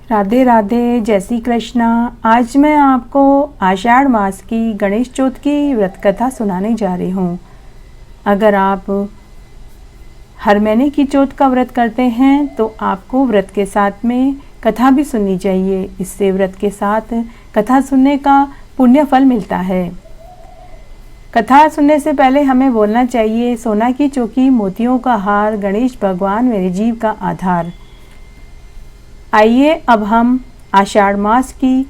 राधे राधे, जय श्री कृष्णा। आज मैं आपको आषाढ़ मास की गणेश चौथ की व्रत कथा सुनाने जा रही हूँ। अगर आप हर महीने की चौथ का व्रत करते हैं तो आपको व्रत के साथ में कथा भी सुननी चाहिए। इससे व्रत के साथ कथा सुनने का पुण्य फल मिलता है। कथा सुनने से पहले हमें बोलना चाहिए, सोना की चौकी मोतियों का हार, गणेश भगवान मेरे जीव का आधार। आइए अब हम आषाढ़ मास की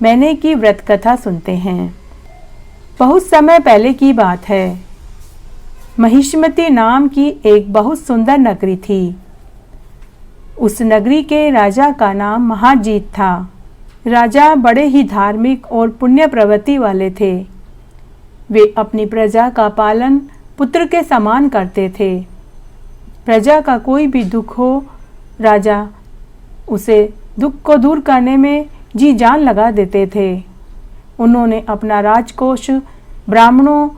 महीने की व्रत कथा सुनते हैं। बहुत समय पहले की बात है। महिष्मती नाम की एक बहुत सुंदर नगरी थी। उस नगरी के राजा का नाम महाजीत था। राजा बड़े ही धार्मिक और पुण्य प्रवृत्ति वाले थे। वे अपनी प्रजा का पालन पुत्र के समान करते थे। प्रजा का कोई भी दुख हो, राजा उसे दुख को दूर करने में जी जान लगा देते थे। उन्होंने अपना राजकोष ब्राह्मणों,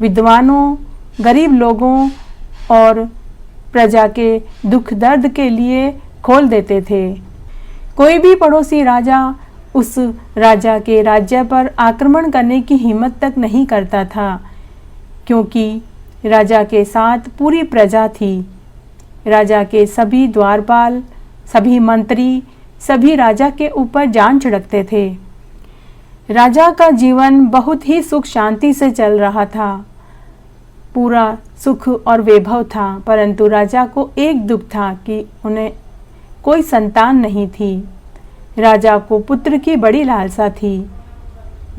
विद्वानों, गरीब लोगों और प्रजा के दुख दर्द के लिए खोल देते थे। कोई भी पड़ोसी राजा उस राजा के राज्य पर आक्रमण करने की हिम्मत तक नहीं करता था, क्योंकि राजा के साथ पूरी प्रजा थी। राजा के सभी द्वारपाल, सभी मंत्री, सभी राजा के ऊपर जान छिड़कते थे। राजा का जीवन बहुत ही सुख शांति से चल रहा था। पूरा सुख और वैभव था, परंतु राजा को एक दुख था कि उन्हें कोई संतान नहीं थी। राजा को पुत्र की बड़ी लालसा थी।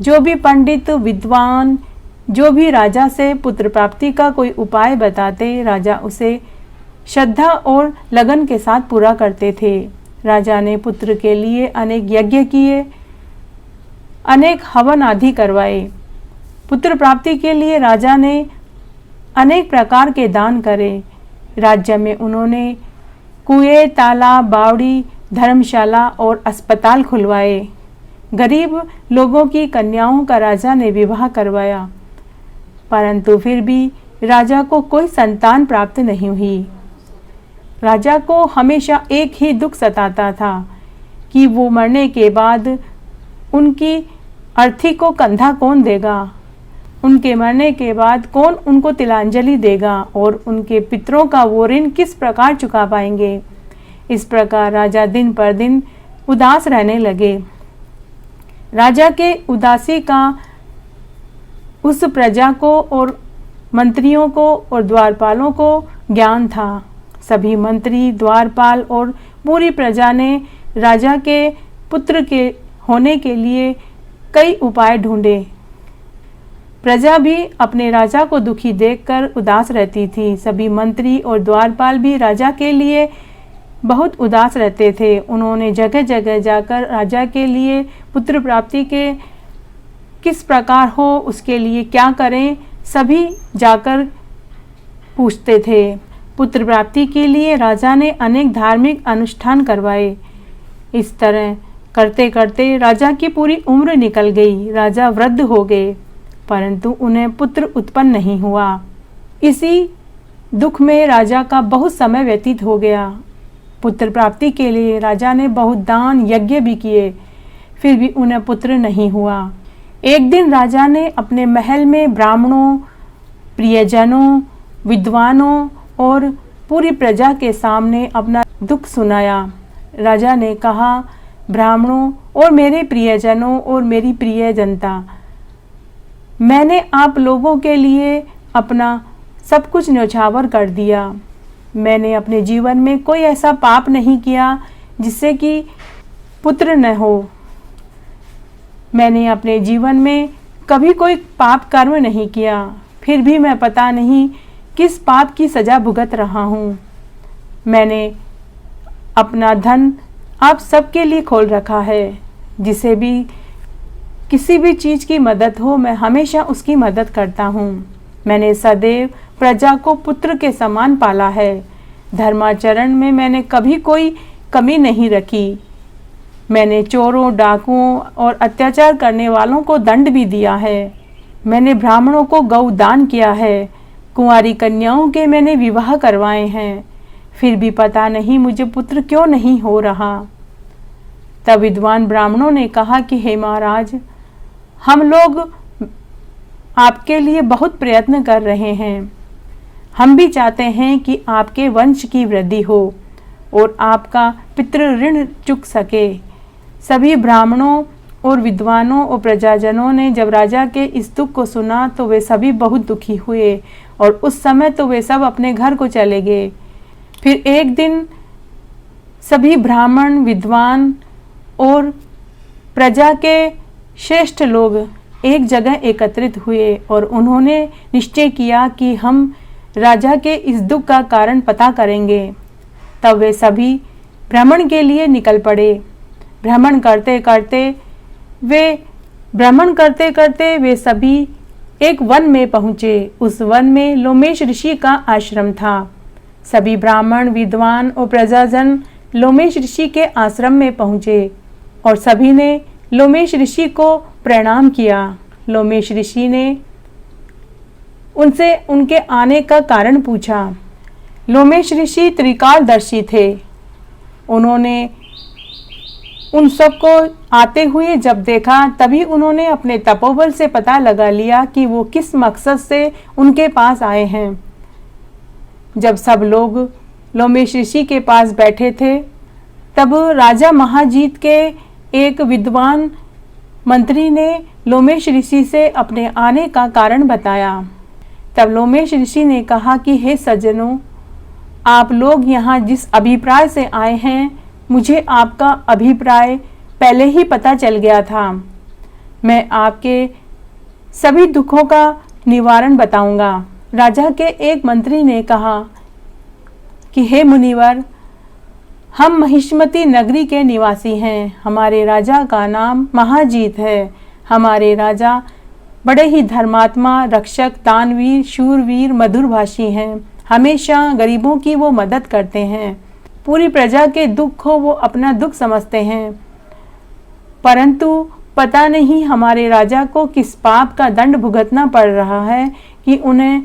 जो भी पंडित, विद्वान, जो भी राजा से पुत्र प्राप्ति का कोई उपाय बताते, राजा उसे श्रद्धा और लगन के साथ पूरा करते थे। राजा ने पुत्र के लिए अनेक यज्ञ किए, अनेक हवन आदि करवाए। पुत्र प्राप्ति के लिए राजा ने अनेक प्रकार के दान करे। राज्य में उन्होंने कुएं, तालाब, बावड़ी, धर्मशाला और अस्पताल खुलवाए। गरीब लोगों की कन्याओं का राजा ने विवाह करवाया, परंतु फिर भी राजा को कोई संतान प्राप्त नहीं हुई। राजा को हमेशा एक ही दुख सताता था कि वो मरने के बाद उनकी अर्थी को कंधा कौन देगा, उनके मरने के बाद कौन उनको तिलांजलि देगा और उनके पितरों का वो ऋण किस प्रकार चुका पाएंगे। इस प्रकार राजा दिन पर दिन उदास रहने लगे। राजा के उदासी का उस प्रजा को और मंत्रियों को और द्वारपालों को ज्ञान था। सभी मंत्री, द्वारपाल और पूरी प्रजा ने राजा के पुत्र के होने के लिए कई उपाय ढूंढे। प्रजा भी अपने राजा को दुखी देखकर उदास रहती थी। सभी मंत्री और द्वारपाल भी राजा के लिए बहुत उदास रहते थे। उन्होंने जगह जगह जाकर राजा के लिए पुत्र प्राप्ति के किस प्रकार हो, उसके लिए क्या करें, सभी जाकर पूछते थे। पुत्र प्राप्ति के लिए राजा ने अनेक धार्मिक अनुष्ठान करवाए। इस तरह करते करते राजा की पूरी उम्र निकल गई। राजा वृद्ध हो गए, परंतु उन्हें पुत्र उत्पन्न नहीं हुआ। इसी दुख में राजा का बहुत समय व्यतीत हो गया। पुत्र प्राप्ति के लिए राजा ने बहुत दान यज्ञ भी किए, फिर भी उन्हें पुत्र नहीं हुआ। एक दिन राजा ने अपने महल में ब्राह्मणों, प्रियजनों, विद्वानों और पूरी प्रजा के सामने अपना दुख सुनाया। राजा ने कहा, ब्राह्मणों और मेरे प्रियजनों और मेरी प्रिय जनता, मैंने आप लोगों के लिए अपना सब कुछ न्यौछावर कर दिया। मैंने अपने जीवन में कोई ऐसा पाप नहीं किया जिससे कि पुत्र न हो। मैंने अपने जीवन में कभी कोई पाप कर्म नहीं किया, फिर भी मैं पता नहीं किस पाप की सजा भुगत रहा हूँ। मैंने अपना धन आप सबके लिए खोल रखा है। जिसे भी किसी भी चीज़ की मदद हो, मैं हमेशा उसकी मदद करता हूँ। मैंने सदैव प्रजा को पुत्र के समान पाला है। धर्माचरण में मैंने कभी कोई कमी नहीं रखी। मैंने चोरों, डाकुओं और अत्याचार करने वालों को दंड भी दिया है। मैंने ब्राह्मणों को गौ दान किया है। कुंवारी कन्याओं के मैंने विवाह करवाए हैं, फिर भी पता नहीं मुझे पुत्र क्यों नहीं हो रहा। तब विद्वान ब्राह्मणों ने कहा कि हे महाराज, हम लोग आपके लिए बहुत प्रयत्न कर रहे हैं। हम भी चाहते हैं कि आपके वंश की वृद्धि हो और आपका पितृ ऋण चुक सके। सभी ब्राह्मणों और विद्वानों और प्रजाजनों ने जब राजा के इस दुख को सुना तो वे सभी बहुत दुखी हुए और उस समय तो वे सब अपने घर को चले गए। फिर एक दिन सभी ब्राह्मण, विद्वान और प्रजा के श्रेष्ठ लोग एक जगह एकत्रित हुए और उन्होंने निश्चय किया कि हम राजा के इस दुख का कारण पता करेंगे। तब वे सभी भ्रमण के लिए निकल पड़े। भ्रमण करते करते वे सभी एक वन में पहुँचे। उस वन में लोमेश ऋषि का आश्रम था। सभी ब्राह्मण, विद्वान और प्रजाजन लोमेश ऋषि के आश्रम में पहुँचे और सभी ने लोमेश ऋषि को प्रणाम किया। लोमेश ऋषि ने उनसे उनके आने का कारण पूछा। लोमेश ऋषि त्रिकालदर्शी थे। उन्होंने उन सबको आते हुए जब देखा तभी उन्होंने अपने तपोबल से पता लगा लिया कि वो किस मकसद से उनके पास आए हैं। जब सब लोग लोमेश ऋषि के पास बैठे थे तब राजा महाजीत के एक विद्वान मंत्री ने लोमेश ऋषि से अपने आने का कारण बताया। तब लोमेश ऋषि ने कहा कि हे सज्जनों, आप लोग यहाँ जिस अभिप्राय से आए हैं, मुझे आपका अभिप्राय पहले ही पता चल गया था। मैं आपके सभी दुखों का निवारण बताऊंगा। राजा के एक मंत्री ने कहा कि हे मुनिवर, हम महिष्मती नगरी के निवासी हैं। हमारे राजा का नाम महाजीत है। हमारे राजा बड़े ही धर्मात्मा, रक्षक, दानवीर, शूरवीर, मधुरभाषी हैं। हमेशा गरीबों की वो मदद करते हैं। पूरी प्रजा के दुख को वो अपना दुख समझते हैं। परंतु पता नहीं हमारे राजा को किस पाप का दंड भुगतना पड़ रहा है कि उन्हें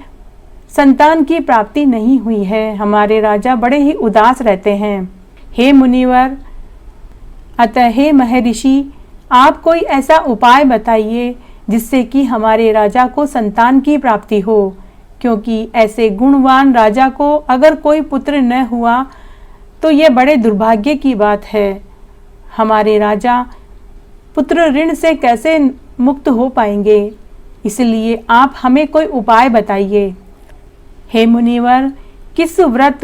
संतान की प्राप्ति नहीं हुई है। हमारे राजा बड़े ही उदास रहते हैं। हे मुनिवर, अतः हे महर्षि, आप कोई ऐसा उपाय बताइए जिससे कि हमारे राजा को संतान की प्राप्ति हो, क्योंकि ऐसे गुणवान राजा को अगर कोई पुत्र न हुआ तो यह बड़े दुर्भाग्य की बात है। हमारे राजा पुत्र ऋण से कैसे मुक्त हो पाएंगे, इसलिए आप हमें कोई उपाय बताइए। हे मुनिवर, किस व्रत,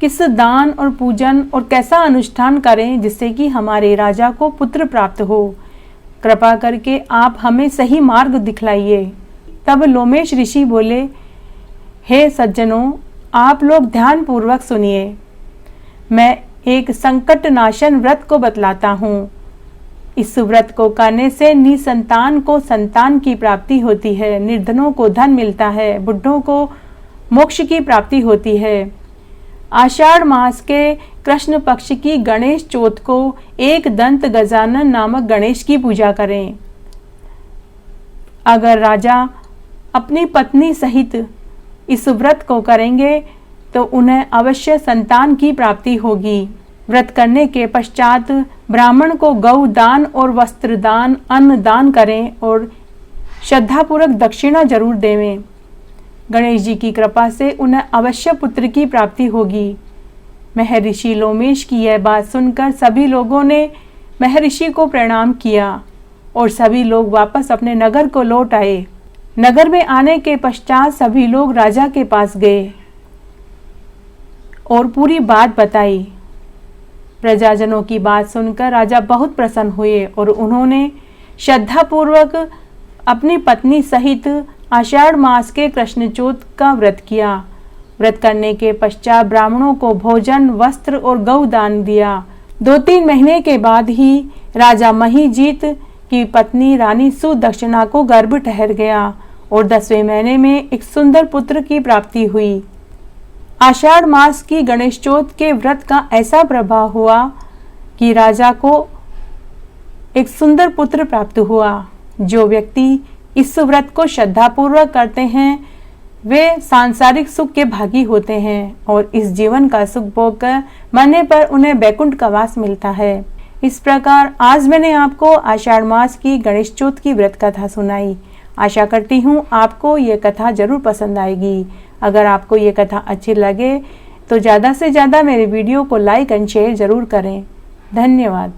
किस दान और पूजन और कैसा अनुष्ठान करें जिससे कि हमारे राजा को पुत्र प्राप्त हो? कृपा करके आप हमें सही मार्ग दिखलाइए। तब लोमेश ऋषि बोले, हे सज्जनों, आप लोग ध्यान पूर्वक सुनिए। मैं एक संकट नाशन व्रत को बतलाता हूँ। इस व्रत को करने से निसंतान को संतान की प्राप्ति होती है, निर्धनों को धन मिलता है, बुढ़ों को मोक्ष की प्राप्ति होती है। आषाढ़ मास के कृष्ण पक्ष की गणेश चौथ को एक दंत गजानन नामक गणेश की पूजा करें। अगर राजा अपनी पत्नी सहित इस व्रत को करेंगे तो उन्हें अवश्य संतान की प्राप्ति होगी। व्रत करने के पश्चात ब्राह्मण को गौ दान और वस्त्र दान, अन्न दान करें और श्रद्धापूर्वक दक्षिणा जरूर देवें। गणेश जी की कृपा से उन्हें अवश्य पुत्र की प्राप्ति होगी। महर्षि लोमेश की यह बात सुनकर सभी लोगों ने महर्षि को प्रणाम किया और सभी लोग वापस अपने नगर को लौट आए। नगर में आने के पश्चात सभी लोग राजा के पास गए और पूरी बात बताई। प्रजाजनों की बात सुनकर राजा बहुत प्रसन्न हुए और उन्होंने श्रद्धापूर्वक अपनी पत्नी सहित आषाढ़ मास के कृष्ण चौथ का व्रत किया। व्रत करने के पश्चात ब्राह्मणों को भोजन, वस्त्र और गौ दान दिया। 2-3 महीने के बाद ही राजा महिजीत की पत्नी रानी सुदक्षिणा को गर्भ ठहर गया और 10वें महीने में एक सुंदर पुत्र की प्राप्ति हुई। आषाढ़ मास की गणेश चौथ के व्रत का ऐसा प्रभाव हुआ कि राजा को एक सुंदर पुत्र प्राप्त हुआ। जो व्यक्ति इस व्रत को श्रद्धापूर्वक करते हैं वे सांसारिक सुख के भागी होते हैं और इस जीवन का सुख भोग कर मरने पर उन्हें बैकुंठ का वास मिलता है। इस प्रकार आज मैंने आपको आषाढ़ मास की गणेश चौथ की व्रत कथा सुनाई। आशा करती हूँ आपको ये कथा जरूर पसंद आएगी। अगर आपको ये कथा अच्छी लगे तो ज़्यादा से ज़्यादा मेरे वीडियो को लाइक एंड शेयर ज़रूर करें। धन्यवाद।